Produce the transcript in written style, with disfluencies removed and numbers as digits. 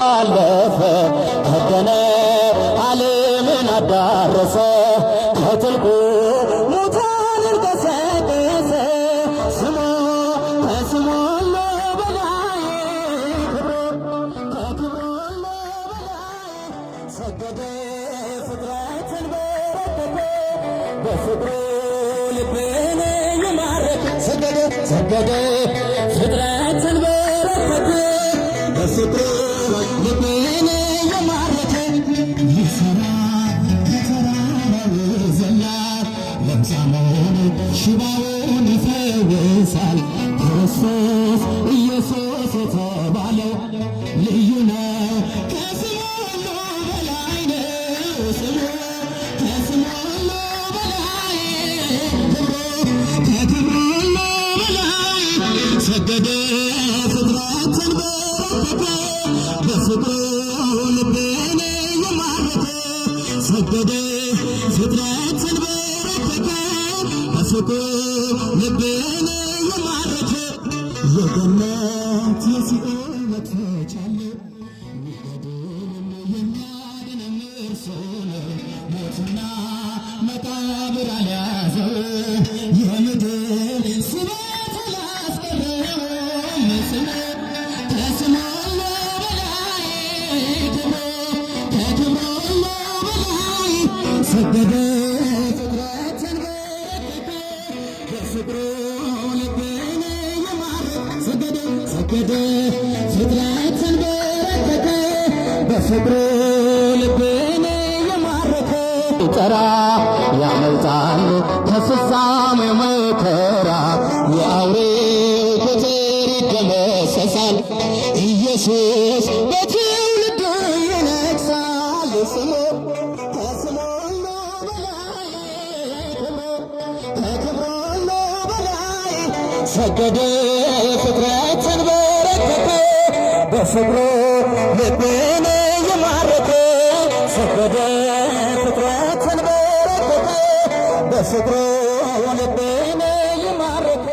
አለፈ አደነ ዓለምን አዳረሰ ከጥልቁ ሙታንን ቀሰቀሰ ስሙ ከስሙ ሁሉ በላይ ክብሩ ከክብሩ ሁሉ በላይ ሰገደ ፍጥረትን በረከተ በፍቅሩ ልብን ይማርክ ሰገደ ሰገደ ፍጥረትን በረከተ በፍቅሩ ልቤን የማረከ ይሰራ ከተራራው ይዘላል ለምጻሙን ሽባውን ይፈውሳል ክርስቶስ ኢየሱስ የተባለው ልዩ ነው ከስሙ ሁሉ በላይ ነው ስሙ ከስሙ ሁሉ በላይ ክብሩ ከክብሩ ሁሉ በላይ ሰገደ ፍጥረትን በረከተ በፍቅሩ ልቤን የማረከ ሰገደ ፍጥረትን በረከተ በፍቅሩ ልቤን የማረከ የገነት የሲኦል መክፈቻ አለው ሚሄድንም የሚያድንም እርሱ ነው ሞትና መቃብር አልያዘው የምድር ስበት አላስቀረውም ስሙ ከስሙ ሁሉ በላይ ክብሩ ከክብሩ ሁሉ በላይ ሰገደ ፍጥረትን በረከተ በፍቅሩ ልቤን የማረከ ሰገደ ሰገደ ፍጥረትን በረከተ በፍቅሩ ልቤን የማረከ ጠራ ያመልጣል ከፍጻሜው መከራ የአውሬው ቁጥር ይደመሰሳል ኢየሱስ በትውልዱ ይነግሣል ስሙ ከስሙ ሁሉ በላይ ክብሩ ከክብሩ ሁሉ በላይ ሰገደ ፍጥረትን በረከተ በፍቅሩ ልቤን የማረከ ሰገደ ፍጥረትን በረከተ በፍቅሩ ልቤን የማረከ